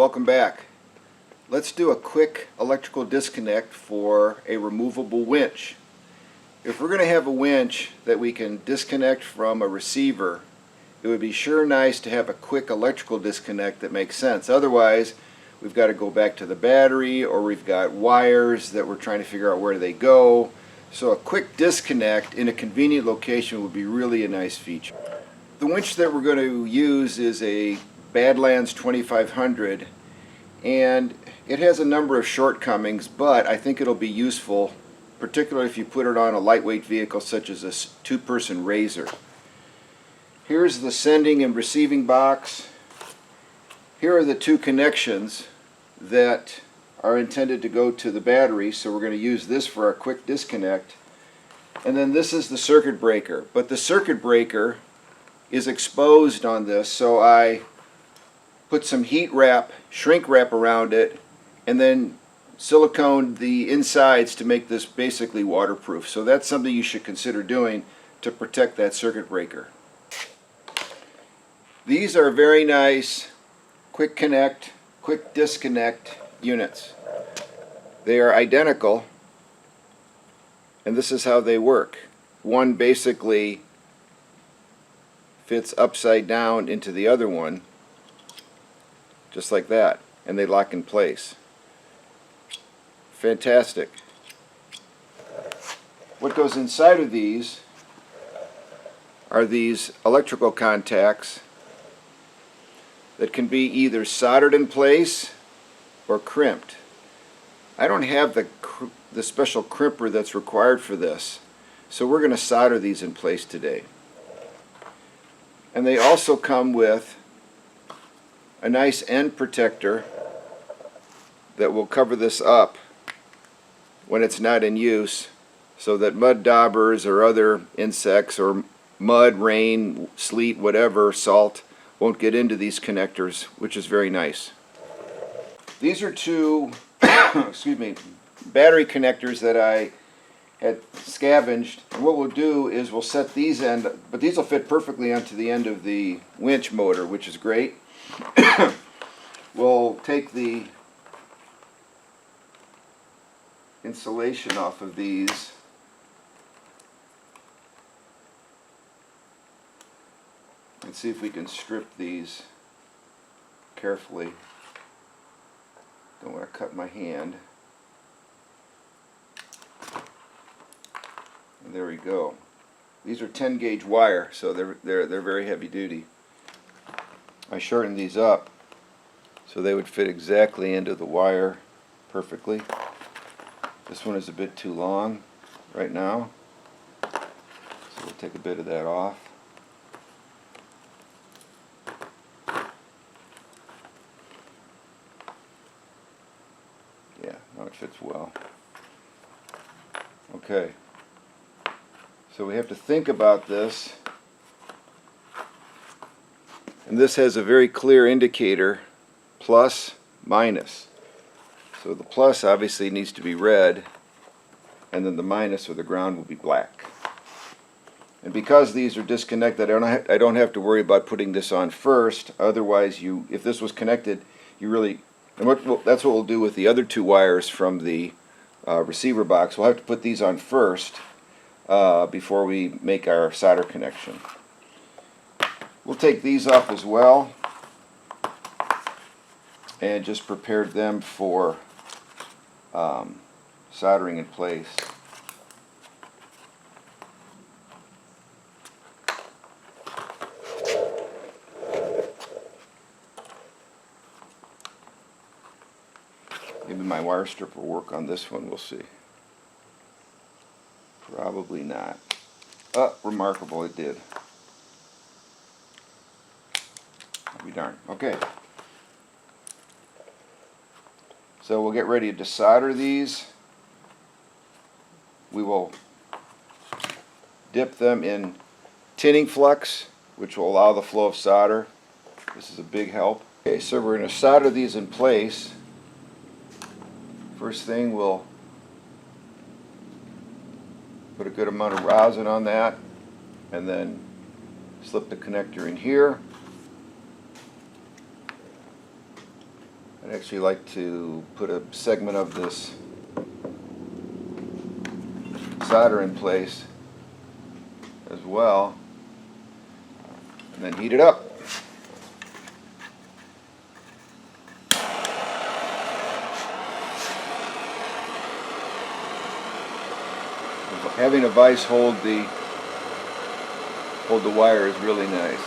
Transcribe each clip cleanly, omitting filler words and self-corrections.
welcome back. Let's do a quick electrical disconnect for a removable winch. If we're going to have a winch that we can disconnect from a receiver, it would be sure nice to have a quick electrical disconnect that makes sense. Otherwise, we've got to go back to the battery, or we've got wires that we're trying to figure out where do they go. So a quick disconnect in a convenient location would be really a nice feature. The winch that we're going to use is a Badlands 2500, and it has a number of shortcomings, but I think it'll be useful, particularly if you put it on a lightweight vehicle such as a two-person RZR. Here's the sending and receiving box. Here are the two connections that are intended to go to the battery, so we're going to use this for our quick disconnect. And then this is the circuit breaker, but the circuit breaker is exposed on this, so I put some heat wrap, shrink wrap around it, and then silicone the insides to make this basically waterproof. So that's something you should consider doing to protect that circuit breaker. These are very nice quick connect, quick disconnect units. They are identical, and this is how they work. One basically fits upside down into the other one, just like that, and they lock in place. Fantastic. What goes inside of these are these electrical contacts that can be either soldered in place or crimped. I don't have the special crimper that's required for this, so we're going to solder these in place today. And they also come with a nice end protector that will cover this up when it's not in use, so that mud daubers or other insects or mud, rain, sleet, whatever, salt won't get into these connectors, which is very nice. These are two excuse me, battery connectors that I had scavenged, and what we'll do is we'll set these end, but these will fit perfectly onto the end of the winch motor, which is great. We'll take the insulation off of these and see if we can strip these carefully. Don't want to cut my hand. And there we go. These are 10 gauge wire, so they're very heavy duty. I shortened these up so they would fit exactly into the wire perfectly. This one is a bit too long right now, so we'll take a bit of that off. Yeah, now it fits well. Okay, so we have to think about this. And this has a very clear indicator, plus, minus. So the plus obviously needs to be red, and then the minus or the ground will be black. And because these are disconnected, I don't have to worry about putting this on first. Otherwise, if this was connected, that's what we'll do with the other two wires from the receiver box. We'll have to put these on first before we make our solder connection. We'll take these off as well and just prepare them for soldering in place. Maybe my wire strip will work on this one, we'll see. Probably not. Oh, remarkable, it did. I'll be darned. Okay. So we'll get ready to solder these. We will dip them in tinning flux, which will allow the flow of solder. This is a big help. Okay, so we're going to solder these in place. First thing, we'll put a good amount of rosin on that, and then slip the connector in here. I'd actually like to put a segment of this solder in place as well, and then heat it up. Having a vise hold the wire is really nice.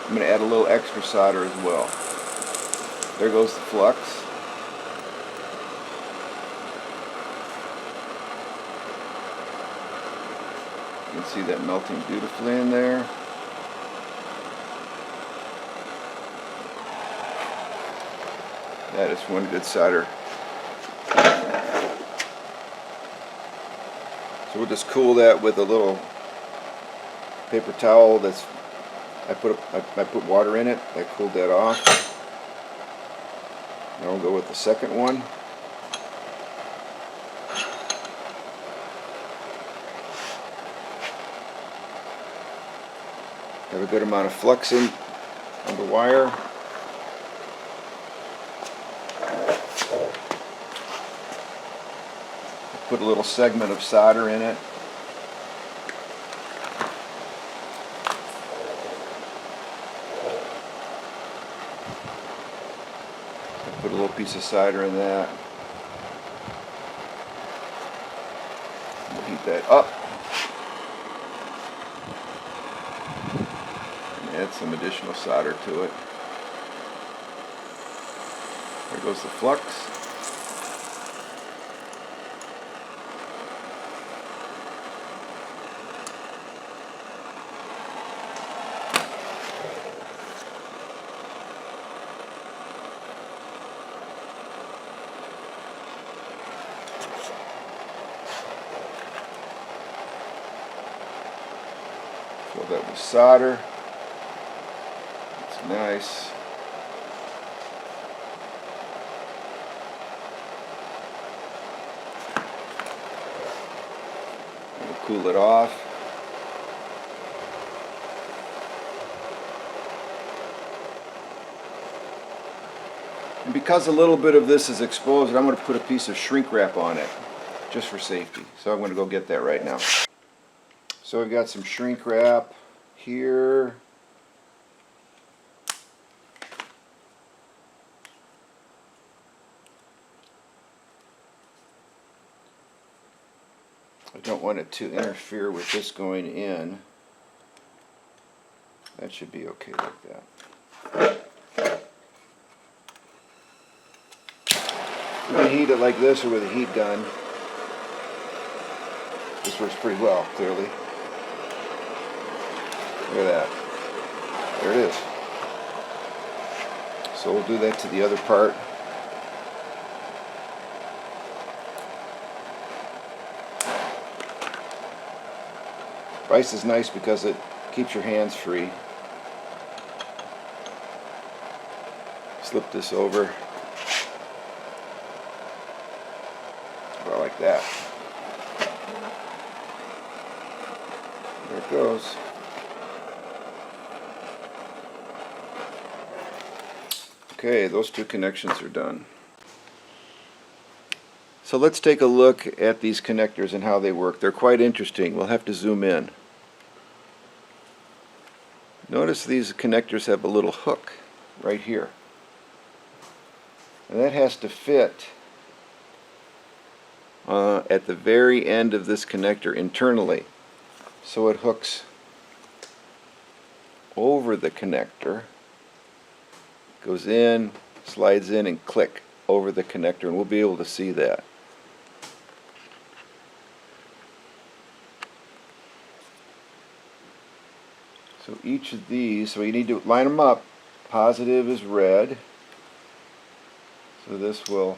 I'm going to add a little extra solder as well. There goes the flux. You can see that melting beautifully in there. That is one good solder. So we'll just cool that with a little paper towel that's I put water in it. I cooled that off. Now we'll go with the second one. Have a good amount of flux in on the wire. Put a little segment of solder in it. Put a little piece of solder in that. We'll heat that up. And add some additional solder to it. There goes the flux. Fill that with solder. It's nice. We'll cool it off. And because a little bit of this is exposed, I'm going to put a piece of shrink wrap on it, just for safety. So I'm going to go get that right now. So we've got some shrink wrap here. I don't want it to interfere with this going in. That should be okay like that. You can heat it like this or with a heat gun. This works pretty well, clearly. Look at that. There it is. So we'll do that to the other part. Vise is nice because it keeps your hands free. Slip this over. About like that. There it goes. Okay, those two connections are done. So let's take a look at these connectors and how they work. They're quite interesting. We'll have to zoom in. Notice these connectors have a little hook right here. And that has to fit at the very end of this connector internally. So it hooks over the connector, goes in, slides in, and click over the connector, and we'll be able to see that. So each of these, so you need to line them up. Positive is red. So this will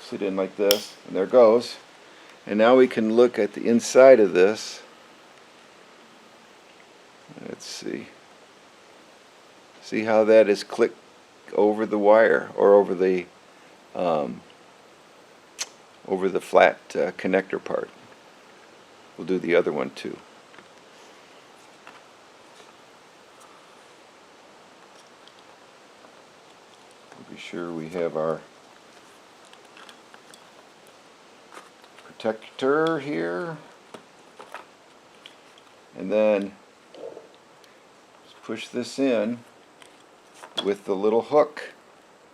sit in like this, and there it goes. And now we can look at the inside of this. Let's see. See how that is clicked over the wire, or over the flat connector part. We'll do the other one too. sure we have our protector here, and then just push this in with the little hook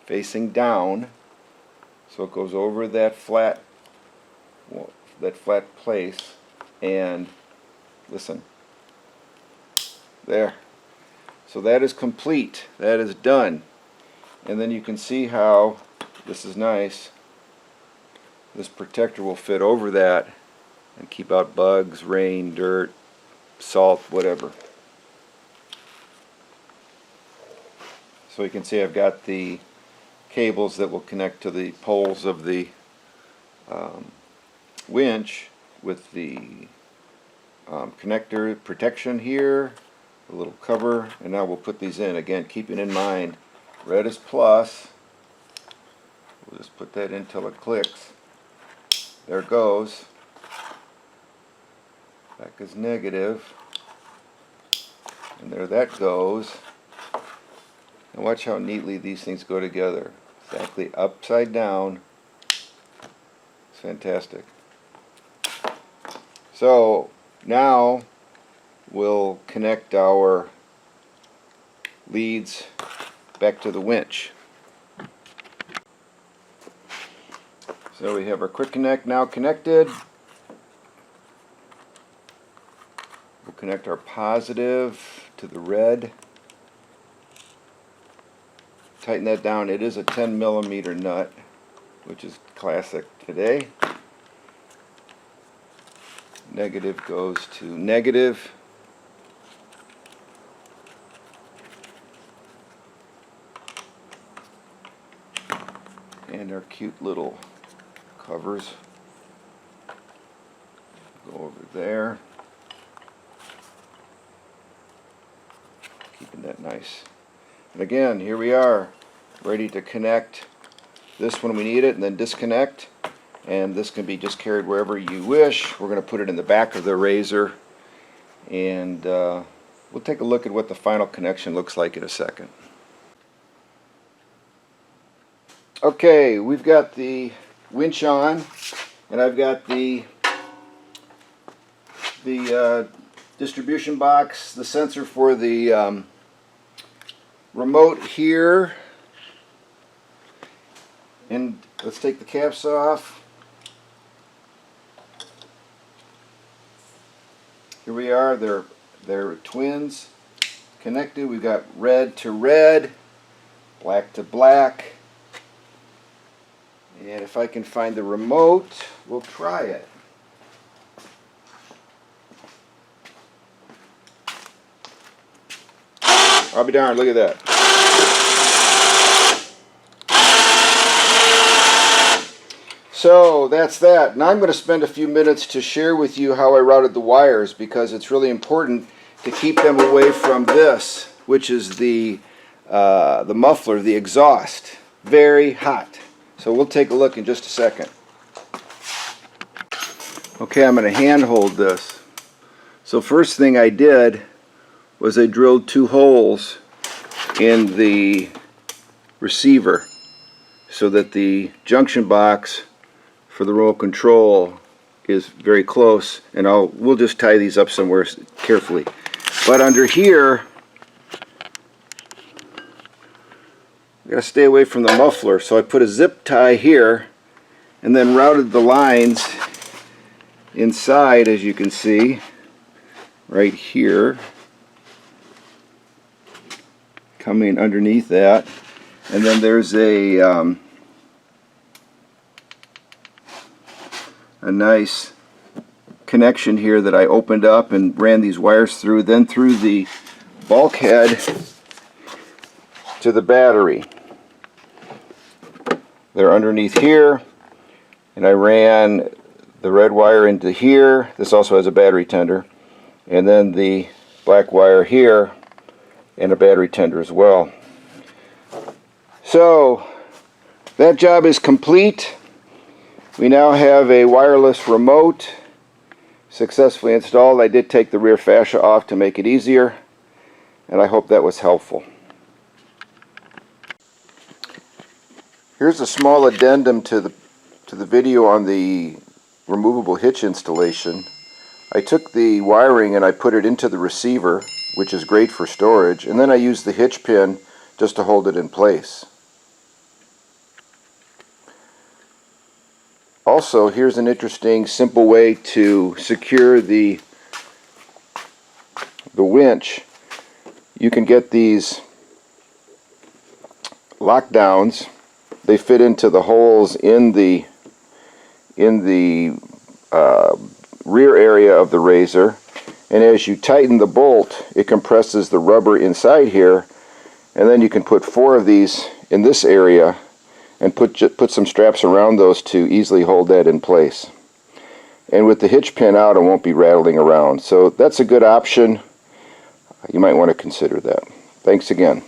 facing down, so it goes over that flat place, and listen, there. So that is complete. That is done. And then you can see how this is nice. This protector will fit over that and keep out bugs, rain, dirt, salt, whatever. So you can see I've got the cables that will connect to the poles of the winch with the connector protection here, a little cover, and now we'll put these in. Again, keeping in mind red is plus. We'll just put that in till it clicks. There it goes. Back is negative, and there that goes. And watch how neatly these things go together. Exactly upside down. It's fantastic. So now we'll connect our leads back to the winch. So we have our quick connect now connected. We'll connect our positive to the red. Tighten that down. It is a 10mm nut, which is classic today. Negative goes to negative. And our cute little covers go over there. Keeping that nice. And again, here we are, ready to connect this when we need it, and then disconnect. And this can be just carried wherever you wish. We're going to put it in the back of the RZR, and we'll take a look at what the final connection looks like in a second. Okay, we've got the winch on, and I've got the distribution box, the sensor for the remote here, and let's take the caps off. Here we are. They're twins connected. We've got red to red, black to black, and if I can find the remote, we'll try it. I'll be darned, look at that. So that's that. Now I'm going to spend a few minutes to share with you how I routed the wires, because it's really important to keep them away from this, which is the muffler, the exhaust. Very hot. So we'll take a look in just a second. Okay, I'm going to hand hold this. So first thing I did was I drilled 2 holes in the receiver so that the junction box for the remote control is very close, and we'll just tie these up somewhere carefully. But under here, you gotta stay away from the muffler, so I put a zip tie here and then routed the lines inside, as you can see right here, coming underneath that, and then there's a nice connection here that I opened up and ran these wires through, then through the bulkhead to the battery. They're underneath here, and I ran the red wire into here. This also has a battery tender, and then the black wire here and a battery tender as well. So that job is complete. We now have a wireless remote successfully installed. I did take the rear fascia off to make it easier, and I hope that was helpful. Here's a small addendum to the video on the removable hitch installation. I took the wiring and I put it into the receiver, which is great for storage, and then I used the hitch pin just to hold it in place. Also, here's an interesting simple way to secure the winch. You can get these lockdowns. They fit into the holes in the rear area of the RZR, and as you tighten the bolt, it compresses the rubber inside here, and then you can put 4 of these in this area and put some straps around those to easily hold that in place. And with the hitch pin out, it won't be rattling around. So that's a good option. You might want to consider that. Thanks again.